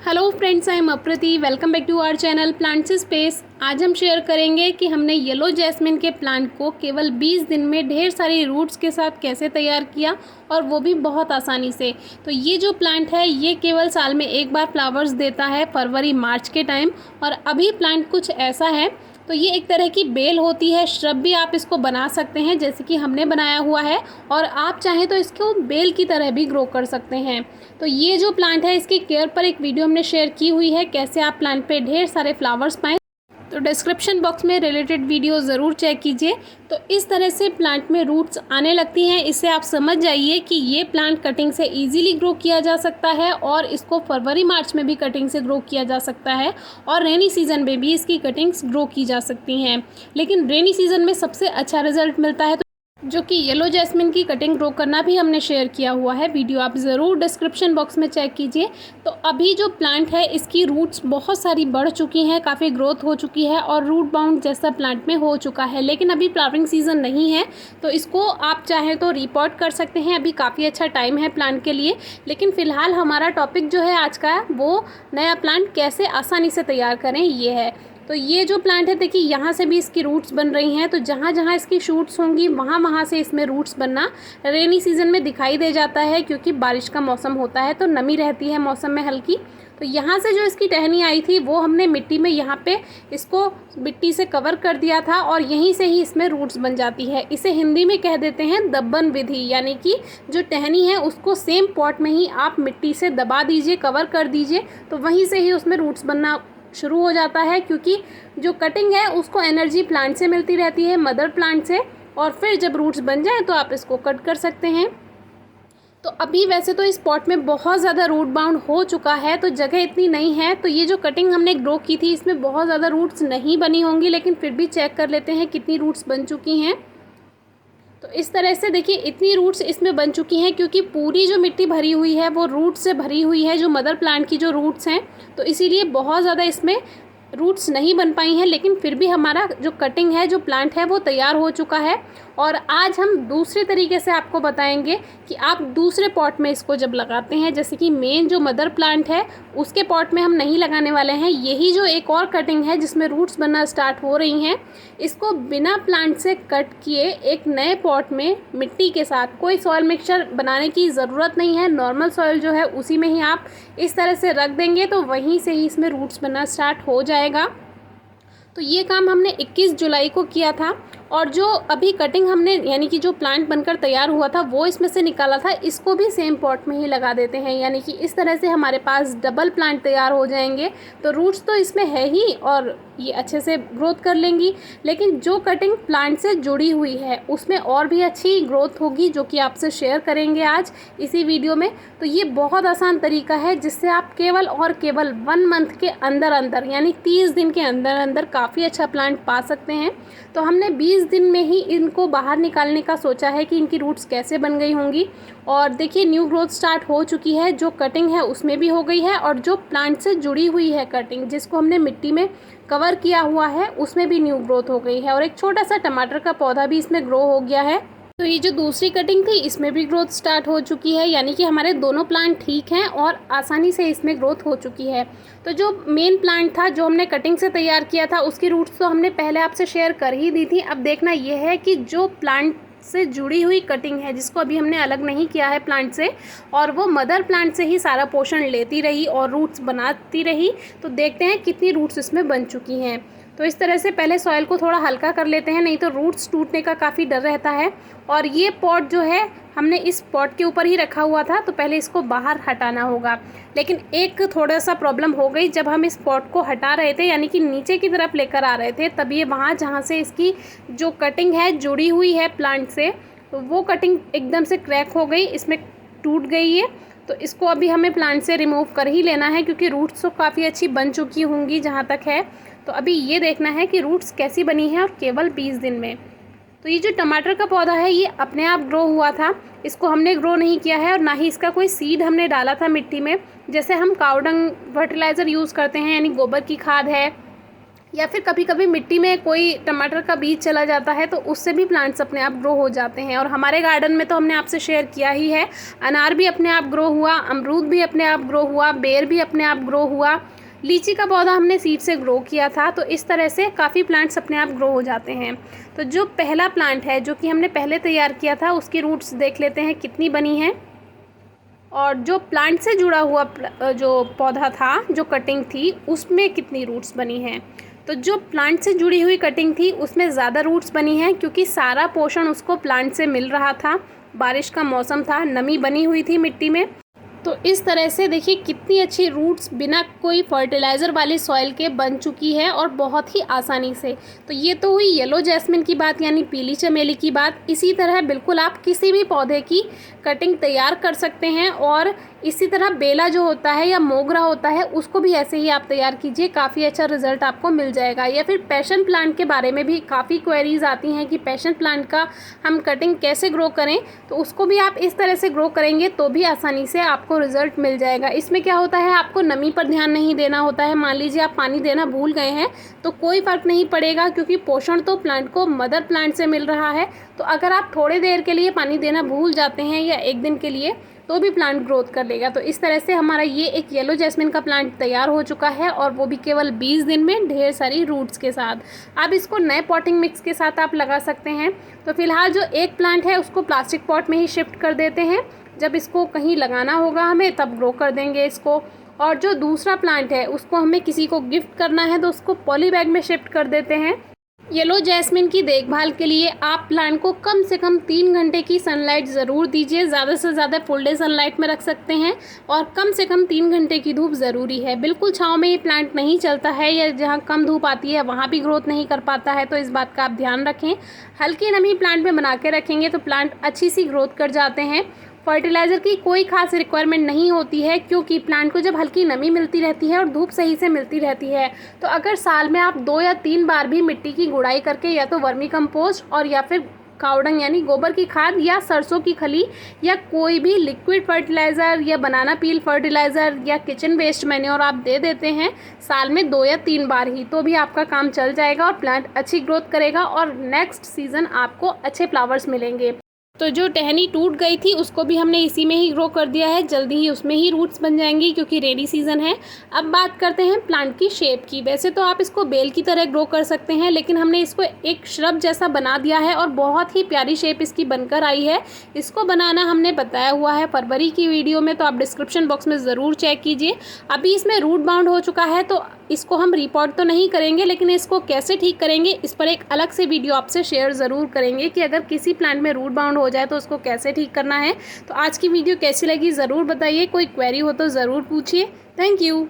Hello friends, I am Aprati. Welcome back to our channel plants space. आज हम share करेंगे कि हमने येलो जैस्मिन के प्लांट को केवल 20 दिन में ढेर सारी रूट्स के साथ कैसे तैयार किया, और वो भी बहुत आसानी से। तो ये जो प्लांट है ये केवल साल में एक बार फ्लावर्स देता है, फरवरी मार्च के टाइम। और अभी प्लांट कुछ ऐसा है, तो ये एक तरह की बेल होती है, श्रब भी आप इसको बना सकते हैं जैसे कि हमने बनाया हुआ है, और आप चाहें तो इसको बेल की तरह भी ग्रो कर सकते हैं। तो ये जो प्लांट है इसकी केयर पर एक वीडियो हमने शेयर की हुई है, कैसे आप प्लांट पे ढेर सारे फ्लावर्स पाएँ। तो डिस्क्रिप्शन बॉक्स में रिलेटेड वीडियो ज़रूर चेक कीजिए। तो इस तरह से प्लांट में रूट्स आने लगती हैं। इससे आप समझ जाइए कि ये प्लांट कटिंग से इजीली ग्रो किया जा सकता है, और इसको फरवरी मार्च में भी कटिंग से ग्रो किया जा सकता है, और रेनी सीज़न में भी इसकी कटिंग्स ग्रो की जा सकती हैं। लेकिन रेनी सीज़न में सबसे अच्छा रिजल्ट मिलता है, जो कि येलो जैस्मिन की कटिंग ग्रो करना भी हमने शेयर किया हुआ है वीडियो, आप ज़रूर डिस्क्रिप्शन बॉक्स में चेक कीजिए। तो अभी जो प्लांट है इसकी रूट्स बहुत सारी बढ़ चुकी हैं, काफ़ी ग्रोथ हो चुकी है, और रूट बाउंड जैसा प्लांट में हो चुका है। लेकिन अभी फ्लावरिंग सीज़न नहीं है, तो इसको आप चाहें तो रिपोर्ट कर सकते हैं। अभी काफ़ी अच्छा टाइम है प्लांट के लिए। लेकिन फ़िलहाल हमारा टॉपिक जो है आज का, वो नया प्लांट कैसे आसानी से तैयार करें ये है। तो ये जो प्लांट है देखिए, यहाँ से भी इसकी रूट्स बन रही हैं। तो जहाँ जहाँ इसकी शूट्स होंगी वहाँ वहाँ से इसमें रूट्स बनना रेनी सीज़न में दिखाई दे जाता है, क्योंकि बारिश का मौसम होता है तो नमी रहती है मौसम में हल्की। तो यहाँ से जो इसकी टहनी आई थी वो हमने मिट्टी में यहाँ पे इसको मिट्टी से कवर कर दिया था, और यहीं से ही इसमें रूट्स बन जाती है। इसे हिंदी में कह देते हैं दब्बन विधि, यानी कि जो टहनी है उसको सेम पॉट में ही आप मिट्टी से दबा दीजिए, कवर कर दीजिए, तो वहीं से ही उसमें रूट्स बनना शुरू हो जाता है। क्योंकि जो कटिंग है उसको एनर्जी प्लांट से मिलती रहती है, मदर प्लांट से, और फिर जब रूट्स बन जाए तो आप इसको कट कर सकते हैं। तो अभी वैसे तो इस पॉट में बहुत ज़्यादा रूट बाउंड हो चुका है, तो जगह इतनी नहीं है, तो ये जो कटिंग हमने ग्रो की थी इसमें बहुत ज़्यादा रूट्स नहीं बनी होंगी। लेकिन फिर भी चेक कर लेते हैं कितनी रूट्स बन चुकी हैं। तो इस तरह से देखिए इतनी रूट्स इसमें बन चुकी हैं, क्योंकि पूरी जो मिट्टी भरी हुई है वो रूट से भरी हुई है, जो मदर प्लांट की जो रूट्स हैं। तो इसीलिए बहुत ज़्यादा इसमें रूट्स नहीं बन पाई हैं। लेकिन फिर भी हमारा जो कटिंग है, जो प्लांट है, वो तैयार हो चुका है। और आज हम दूसरे तरीके से आपको बताएंगे कि आप दूसरे पॉट में इसको जब लगाते हैं, जैसे कि मेन जो मदर प्लांट है उसके पॉट में हम नहीं लगाने वाले हैं। यही जो एक और कटिंग है जिसमें रूट्स बनना स्टार्ट हो रही हैं, इसको बिना प्लांट से कट किए एक नए पॉट में मिट्टी के साथ, कोई सॉइल मिक्सचर बनाने की ज़रूरत नहीं है, नॉर्मल सॉइल जो है उसी में ही आप इस तरह से रख देंगे, तो वहीं से ही इसमें रूट्स बनना स्टार्ट हो जाएगा। तो ये काम हमने 21 जुलाई को किया था, और जो अभी कटिंग हमने, यानी कि जो प्लांट बनकर तैयार हुआ था वो इसमें से निकाला था, इसको भी सेम पॉट में ही लगा देते हैं। यानी कि इस तरह से हमारे पास डबल प्लांट तैयार हो जाएंगे। तो रूट्स तो इसमें है ही, और ये अच्छे से ग्रोथ कर लेंगी। लेकिन जो कटिंग प्लांट से जुड़ी हुई है उसमें और भी अच्छी ग्रोथ होगी, जो कि आपसे शेयर करेंगे आज इसी वीडियो में। तो ये बहुत आसान तरीका है जिससे आप केवल और केवल 1 मंथ के अंदर अंदर, यानी 30 दिन के अंदर अंदर काफ़ी अच्छा प्लांट पा सकते हैं। तो हमने 20 दिन में ही इनको बाहर निकालने का सोचा है कि इनकी रूट्स कैसे बन गई होंगी। और देखिए न्यू ग्रोथ स्टार्ट हो चुकी है, जो कटिंग है उसमें भी हो गई है, और जो प्लांट से जुड़ी हुई है कटिंग, जिसको हमने मिट्टी में कवर किया हुआ है, उसमें भी न्यू ग्रोथ हो गई है। और एक छोटा सा टमाटर का पौधा भी इसमें ग्रो हो गया है। तो ये जो दूसरी कटिंग थी इसमें भी ग्रोथ स्टार्ट हो चुकी है, यानी कि हमारे दोनों प्लांट ठीक हैं और आसानी से इसमें ग्रोथ हो चुकी है। तो जो मेन प्लांट था जो हमने कटिंग से तैयार किया था, उसकी रूट्स तो हमने पहले आपसे शेयर कर ही दी थी। अब देखना यह है कि जो प्लांट से जुड़ी हुई कटिंग है, जिसको अभी हमने अलग नहीं किया है प्लांट से, और वो मदर प्लांट से ही सारा पोषण लेती रही और रूट्स बनाती रही, तो देखते हैं कितनी रूट्स इसमें बन चुकी हैं। तो इस तरह से पहले सॉइल को थोड़ा हल्का कर लेते हैं, नहीं तो रूट्स टूटने का काफ़ी डर रहता है। और ये पॉट जो है हमने इस पॉट के ऊपर ही रखा हुआ था, तो पहले इसको बाहर हटाना होगा। लेकिन एक थोड़ा सा प्रॉब्लम हो गई, जब हम इस पॉट को हटा रहे थे, यानी कि नीचे की तरफ लेकर आ रहे थे, तब ये वहाँ जहाँ से इसकी जो कटिंग है जुड़ी हुई है प्लांट से, तो वो कटिंग एकदम से क्रैक हो गई, इसमें टूट गई है। तो इसको अभी हमें प्लांट से रिमूव कर ही लेना है, क्योंकि रूट्स तो काफ़ी अच्छी बन चुकी होंगी जहाँ तक है। तो अभी ये देखना है कि रूट्स कैसी बनी है, और केवल 20 दिन में। तो ये जो टमाटर का पौधा है ये अपने आप ग्रो हुआ था, इसको हमने ग्रो नहीं किया है, और ना ही इसका कोई सीड हमने डाला था मिट्टी में। जैसे हम काउडंग फर्टिलाइज़र यूज़ करते हैं, यानी गोबर की खाद है, या फिर कभी कभी मिट्टी में कोई टमाटर का बीज चला जाता है तो उससे भी प्लांट्स अपने आप ग्रो हो जाते हैं। और हमारे गार्डन में तो हमने आपसे शेयर किया ही है, अनार भी अपने आप ग्रो हुआ, अमरूद भी अपने आप ग्रो हुआ, बेर भी अपने आप ग्रो हुआ, लीची का पौधा हमने सीड से ग्रो किया था। तो इस तरह से काफ़ी प्लांट्स अपने आप ग्रो हो जाते हैं। तो जो पहला प्लांट है जो कि हमने पहले तैयार किया था, उसकी रूट्स देख लेते हैं कितनी बनी हैं। और जो प्लांट से जुड़ा हुआ जो पौधा था, जो कटिंग थी, उसमें कितनी रूट्स बनी हैं। तो जो प्लांट से जुड़ी हुई कटिंग थी उसमें ज़्यादा रूट्स बनी हैं, क्योंकि सारा पोषण उसको प्लांट से मिल रहा था, बारिश का मौसम था, नमी बनी हुई थी मिट्टी में। तो इस तरह से देखिए कितनी अच्छी रूट्स बिना कोई फर्टिलाइज़र वाली सॉइल के बन चुकी है, और बहुत ही आसानी से। तो ये तो हुई येलो जैस्मिन की बात, यानी पीली चमेली की बात। इसी तरह बिल्कुल आप किसी भी पौधे की कटिंग तैयार कर सकते हैं। और इसी तरह बेला जो होता है या मोगरा होता है, उसको भी ऐसे ही आप तैयार कीजिए, काफ़ी अच्छा रिजल्ट आपको मिल जाएगा। या फिर पैशन प्लांट के बारे में भी काफ़ी क्वेरीज आती हैं कि पैशन प्लांट का हम कटिंग कैसे ग्रो करें, तो उसको भी आप इस तरह से ग्रो करेंगे तो भी आसानी से आपको रिजल्ट मिल जाएगा। इसमें क्या होता है, आपको नमी पर ध्यान नहीं देना होता है। मान लीजिए आप पानी देना भूल गए हैं तो कोई फ़र्क नहीं पड़ेगा, क्योंकि पोषण तो प्लांट को मदर प्लांट से मिल रहा है। तो अगर आप थोड़ी देर के लिए पानी देना भूल जाते हैं या एक दिन के लिए, तो भी प्लांट ग्रोथ कर लेगा। तो इस तरह से हमारा ये एक येलो जैस्मिन का प्लांट तैयार हो चुका है, और वो भी केवल 20 दिन में ढेर सारी रूट्स के साथ। अब इसको नए पॉटिंग मिक्स के साथ आप लगा सकते हैं। तो फिलहाल जो एक प्लांट है उसको प्लास्टिक पॉट में ही शिफ्ट कर देते हैं, जब इसको कहीं लगाना होगा हमें तब ग्रो कर देंगे इसको। और जो दूसरा प्लांट है उसको हमें किसी को गिफ्ट करना है तो उसको पॉली बैग में शिफ्ट कर देते हैं। येलो जैस्मिन की देखभाल के लिए आप प्लांट को कम से कम 3 घंटे की सनलाइट ज़रूर दीजिए। ज़्यादा से ज़्यादा फुल डे सनलाइट में रख सकते हैं, और कम से कम 3 घंटे की धूप ज़रूरी है। बिल्कुल छाँव में ये प्लांट नहीं चलता है, या जहाँ कम धूप आती है वहाँ भी ग्रोथ नहीं कर पाता है। तो इस बात का आप ध्यान रखें। हल्की नमी प्लांट में बना के रखेंगे तो प्लांट अच्छी सी ग्रोथ कर जाते हैं। फर्टिलाइज़र की कोई खास रिक्वायरमेंट नहीं होती है, क्योंकि प्लांट को जब हल्की नमी मिलती रहती है और धूप सही से मिलती रहती है, तो अगर साल में आप 2 या 3 बार भी मिट्टी की गुड़ाई करके, या तो वर्मी कंपोस्ट और या फिर कावडंग यानी गोबर की खाद या सरसों की खली या कोई भी लिक्विड फर्टिलाइज़र या बनाना पील फर्टिलाइज़र या किचन वेस्ट मैन्योर आप दे देते हैं साल में 2 या 3 बार ही, तो भी आपका काम चल जाएगा और प्लांट अच्छी ग्रोथ करेगा, और नेक्स्ट सीज़न आपको अच्छे फ्लावर्स मिलेंगे। तो जो टहनी टूट गई थी उसको भी हमने इसी में ही ग्रो कर दिया है, जल्दी ही उसमें ही रूट्स बन जाएंगी, क्योंकि रेनी सीज़न है। अब बात करते हैं प्लांट की शेप की। वैसे तो आप इसको बेल की तरह ग्रो कर सकते हैं, लेकिन हमने इसको एक श्रब जैसा बना दिया है, और बहुत ही प्यारी शेप इसकी बनकर आई है। इसको बनाना हमने बताया हुआ है फरवरी की वीडियो में, तो आप डिस्क्रिप्शन बॉक्स में ज़रूर चेक कीजिए। अभी इसमें रूट बाउंड हो चुका है, तो इसको हम रिपोर्ट तो नहीं करेंगे, लेकिन इसको कैसे ठीक करेंगे इस पर एक अलग से वीडियो आपसे शेयर ज़रूर करेंगे, कि अगर किसी प्लांट में रूट बाउंड हो जाए तो उसको कैसे ठीक करना है। तो आज की वीडियो कैसी लगी ज़रूर बताइए, कोई क्वेरी हो तो ज़रूर पूछिए। Thank you.